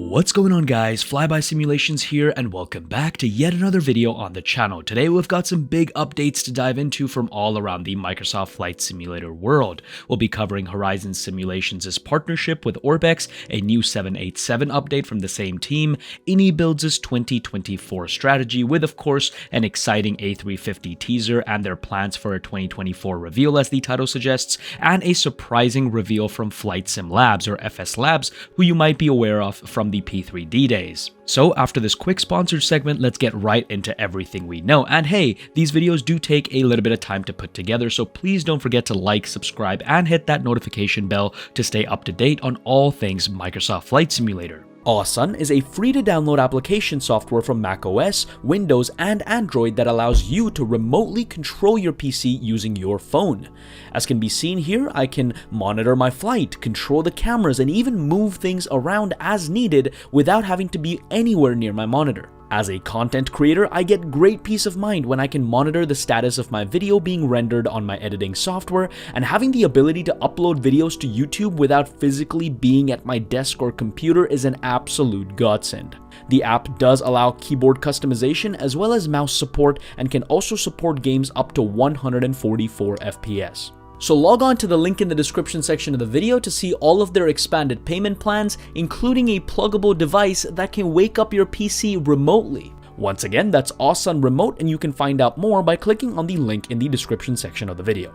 What's going on, guys? FlyBy Simulations here, and welcome back to yet another video on the channel. Today we've got some big updates to dive into from all around the Microsoft Flight Simulator world. We'll be covering Horizon Simulations' partnership with Orbex, a new 787 update from the same team, IniBuilds' 2024 strategy with, of course, an exciting A350 teaser and their plans for a 2024 reveal as the title suggests, and a surprising reveal from FSLabs or FSLabs, who you might be aware of from the P3D days. So after this quick sponsored segment, let's get right into everything we know. And hey, these videos do take a little bit of time to put together, so please don't forget to like, subscribe, and hit that notification bell to stay up to date on all things Microsoft Flight Simulator. Awesome is a free-to-download application software from macOS, Windows, and Android that allows you to remotely control your PC using your phone. As can be seen here, I can monitor my flight, control the cameras, and even move things around as needed without having to be anywhere near my monitor. As a content creator, I get great peace of mind when I can monitor the status of my video being rendered on my editing software, and having the ability to upload videos to YouTube without physically being at my desk or computer is an absolute godsend. The app does allow keyboard customization as well as mouse support, and can also support games up to 144 FPS. So log on to the link in the description section of the video to see all of their expanded payment plans, including a pluggable device that can wake up your PC remotely. Once again, that's Awesome Remote, and you can find out more by clicking on the link in the description section of the video.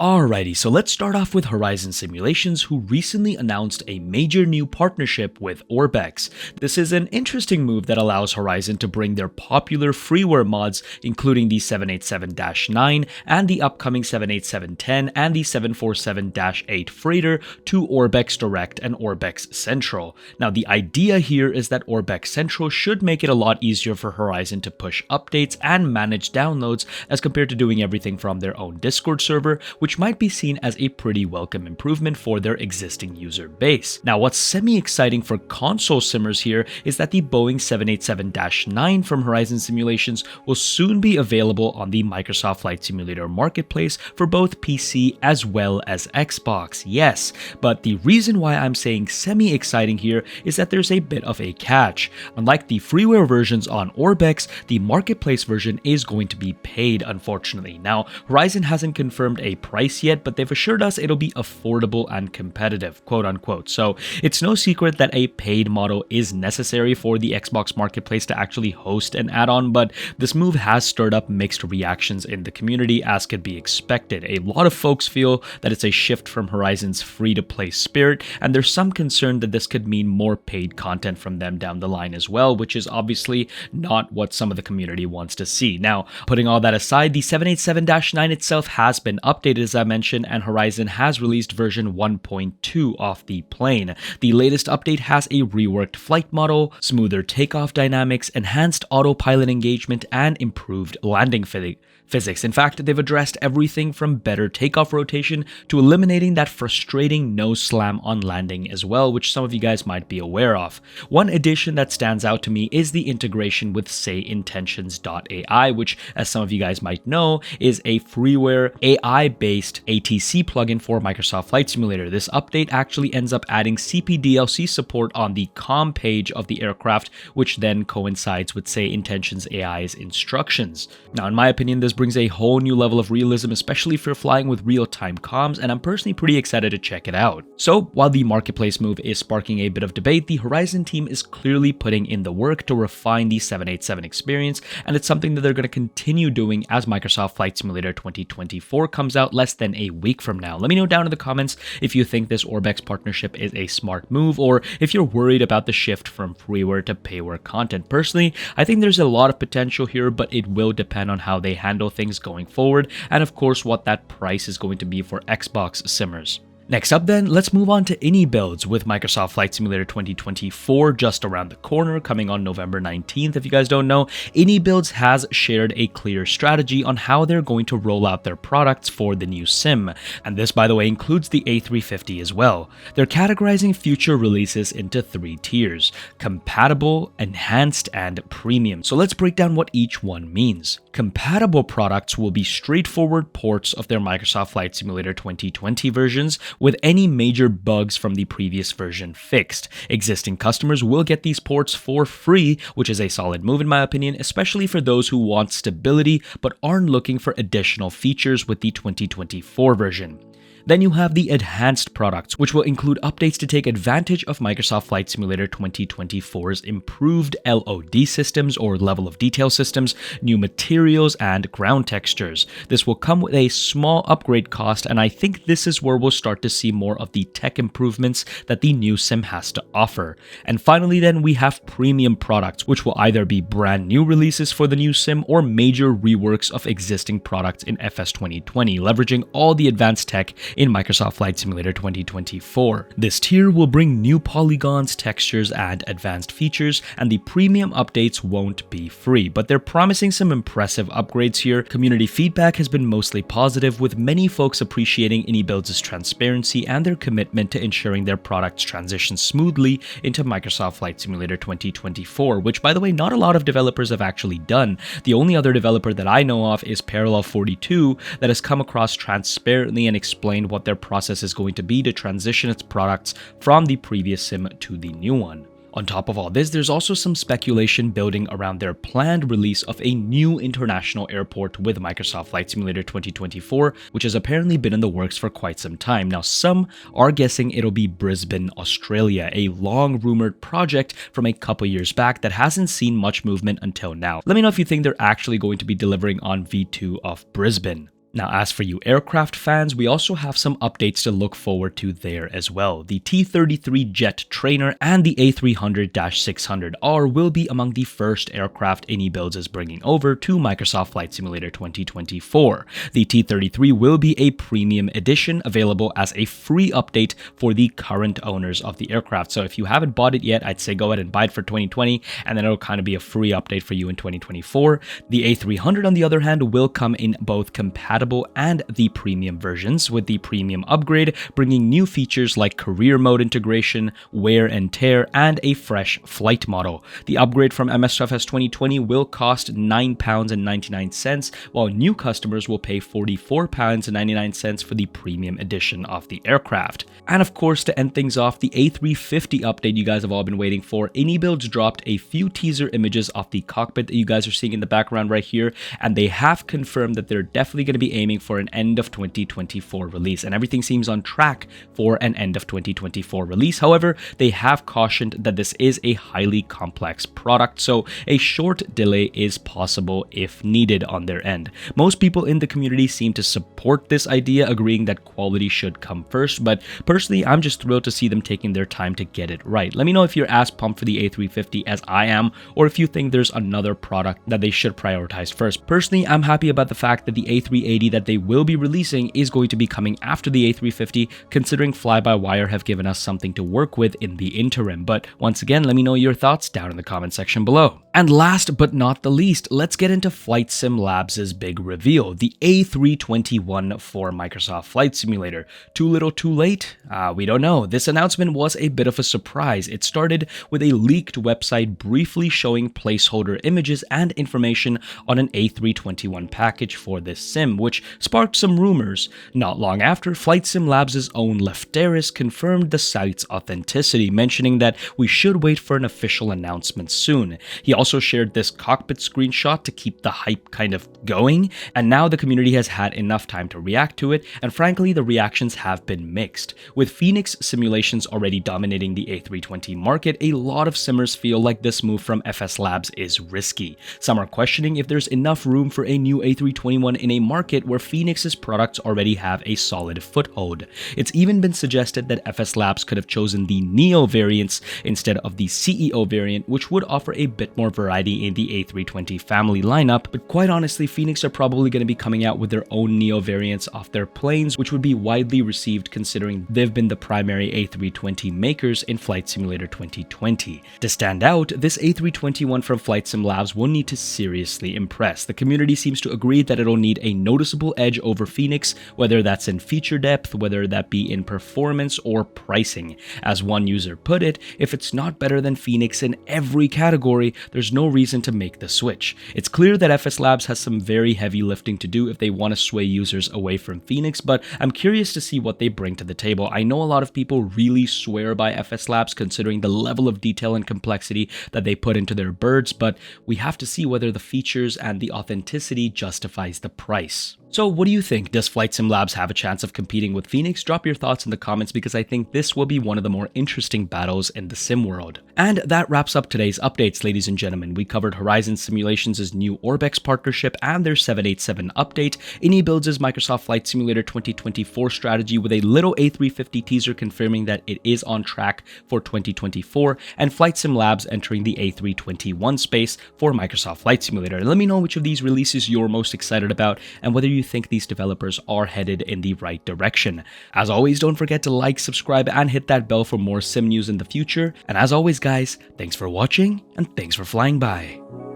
Alrighty, so let's start off with Horizon Simulations, who recently announced a major new partnership with Orbex. This is an interesting move that allows Horizon to bring their popular freeware mods, including the 787-9 and the upcoming 787-10 and the 747-8 freighter, to Orbex Direct and Orbex Central. Now, the idea here is that Orbex Central should make it a lot easier for Horizon to push updates and manage downloads as compared to doing everything from their own Discord server, which might be seen as a pretty welcome improvement for their existing user base. Now, what's semi-exciting for console simmers here is that the Boeing 787-9 from Horizon Simulations will soon be available on the Microsoft Flight Simulator marketplace for both PC as well as Xbox. Yes, but the reason why I'm saying semi-exciting here is that there's a bit of a catch. Unlike the freeware versions on Orbex, the marketplace version is going to be paid, unfortunately. Now, Horizon hasn't confirmed a price yet, but they've assured us it'll be affordable and competitive, quote unquote. So it's no secret that a paid model is necessary for the Xbox marketplace to actually host an add-on, but this move has stirred up mixed reactions in the community, as could be expected. A lot of folks feel that it's a shift from Horizon's free-to-play spirit, and there's some concern that this could mean more paid content from them down the line as well, which is obviously not what some of the community wants to see. Now, putting all that aside, the 787-9 itself has been updated, as I mentioned, and Horizon has released version 1.2 off the plane. The latest update has a reworked flight model, smoother takeoff dynamics, enhanced autopilot engagement, and improved landing physics. In fact, they've addressed everything from better takeoff rotation to eliminating that frustrating nose slam on landing as well, which some of you guys might be aware of. One addition that stands out to me is the integration with SayIntentions.ai, which, as some of you guys might know, is a freeware AI-based ATC plugin for Microsoft Flight Simulator. This update actually ends up adding CPDLC support on the COM page of the aircraft, which then coincides with SayIntentions AI's instructions. Now, in my opinion, this brings a whole new level of realism, especially if you're flying with real-time comms, and I'm personally pretty excited to check it out. So, while the marketplace move is sparking a bit of debate, the Horizon team is clearly putting in the work to refine the 787 experience, and it's something that they're going to continue doing as Microsoft Flight Simulator 2024 comes out less than a week from now. Let me know down in the comments if you think this Orbex partnership is a smart move, or if you're worried about the shift from freeware to payware content. Personally, I think there's a lot of potential here, but it will depend on how they handle things going forward, and of course what that price is going to be for Xbox simmers. Next up then, let's move on to IniBuilds with Microsoft Flight Simulator 2024 just around the corner, coming on November 19th. If you guys don't know, IniBuilds has shared a clear strategy on how they're going to roll out their products for the new sim. And this, by the way, includes the A350 as well. They're categorizing future releases into 3 tiers: compatible, enhanced, and premium. So let's break down what each one means. Compatible products will be straightforward ports of their Microsoft Flight Simulator 2020 versions, with any major bugs from the previous version fixed. Existing customers will get these ports for free, which is a solid move in my opinion, especially for those who want stability but aren't looking for additional features with the 2024 version. Then you have the advanced products, which will include updates to take advantage of Microsoft Flight Simulator 2024's improved LOD systems or level of detail systems, new materials, and ground textures. This will come with a small upgrade cost, and I think this is where we'll start to see more of the tech improvements that the new sim has to offer. And finally then we have premium products, which will either be brand new releases for the new sim or major reworks of existing products in FS 2020, leveraging all the advanced tech in Microsoft Flight Simulator 2024. This tier will bring new polygons, textures, and advanced features, and the premium updates won't be free, but they're promising some impressive upgrades here. Community feedback has been mostly positive, with many folks appreciating IniBuilds' transparency and their commitment to ensuring their products transition smoothly into Microsoft Flight Simulator 2024, which by the way, not a lot of developers have actually done. The only other developer that I know of is Parallel 42 that has come across transparently and explained what their process is going to be to transition its products from the previous sim to the new one. On top of all this, there's also some speculation building around their planned release of a new international airport with Microsoft Flight Simulator 2024, which has apparently been in the works for quite some time. Now, some are guessing it'll be Brisbane, Australia, a long-rumored project from a couple years back that hasn't seen much movement until now. Let me know if you think they're actually going to be delivering on V2 of Brisbane. Now, as for you aircraft fans, we also have some updates to look forward to there as well. The T-33 jet trainer and the A300-600R will be among the first aircraft IniBuilds is bringing over to Microsoft Flight Simulator 2024. The T-33 will be a premium edition available as a free update for the current owners of the aircraft. So if you haven't bought it yet, I'd say go ahead and buy it for 2020, and then it'll kind of be a free update for you in 2024. The A300, on the other hand, will come in both compatible and the premium versions, with the premium upgrade bringing new features like career mode integration, wear and tear, and a fresh flight model. The upgrade from MSFS 2020 will cost £9.99, while new customers will pay £44.99 for the premium edition of the aircraft. And of course, to end things off, the A350 update you guys have all been waiting for. IniBuilds dropped a few teaser images of the cockpit that you guys are seeing in the background right here, and they have confirmed that they're definitely going to be aiming for an end of 2024 release, and everything seems on track for an end of 2024 release. However, they have cautioned that this is a highly complex product, so a short delay is possible if needed on their end. Most people in the community seem to support this idea, agreeing that quality should come first, but personally, I'm just thrilled to see them taking their time to get it right. Let me know if you're as pumped for the A350 as I am, or if you think there's another product that they should prioritize first. Personally, I'm happy about the fact that the A380 that they will be releasing is going to be coming after the A350, considering Fly-by-Wire have given us something to work with in the interim. But once again, let me know your thoughts down in the comment section below. And last but not the least, let's get into FlightSimLabs' big reveal, the A321 for Microsoft Flight Simulator. Too little too late? We don't know. This announcement was a bit of a surprise. It started with a leaked website briefly showing placeholder images and information on an A321 package for this sim, which sparked some rumors. Not long after, FlightSimLabs' own Lefteris confirmed the site's authenticity, mentioning that we should wait for an official announcement soon. He also shared this cockpit screenshot to keep the hype kind of going, and now the community has had enough time to react to it, and frankly, the reactions have been mixed. With Phoenix simulations already dominating the A320 market, a lot of simmers feel like this move from FSLabs is risky. Some are questioning if there's enough room for a new A321 in a market where Phoenix's products already have a solid foothold. It's even been suggested that FSLabs could have chosen the Neo variants instead of the CEO variant, which would offer a bit more variety in the A320 family lineup, but quite honestly, Phoenix are probably going to be coming out with their own Neo variants of their planes, which would be widely received considering they've been the primary A320 makers in Flight Simulator 2020. To stand out, this A321 from FlightSimLabs will need to seriously impress. The community seems to agree that it'll need a noticeable noticeable edge over Phoenix, whether that's in feature depth, whether that be in performance or pricing. As one user put it, if it's not better than Phoenix in every category, there's no reason to make the switch. It's clear that FSLabs has some very heavy lifting to do if they want to sway users away from Phoenix, but I'm curious to see what they bring to the table. I know a lot of people really swear by FSLabs considering the level of detail and complexity that they put into their birds, but we have to see whether the features and the authenticity justifies the price. So what do you think? Does Flight Sim Labs have a chance of competing with Phoenix? Drop your thoughts in the comments because I think this will be one of the more interesting battles in the sim world. And that wraps up today's updates, ladies and gentlemen. We covered Horizon Simulations' new Orbex partnership and their 787 update, IniBuilds' Microsoft Flight Simulator 2024 strategy with a little A350 teaser confirming that it is on track for 2024, and Flight Sim Labs entering the A321 space for Microsoft Flight Simulator. Let me know which of these releases you're most excited about and whether you think these developers are headed in the right direction. As always, don't forget to like, subscribe, and hit that bell for more sim news in the future. And as always, guys, thanks for watching and thanks for flying by.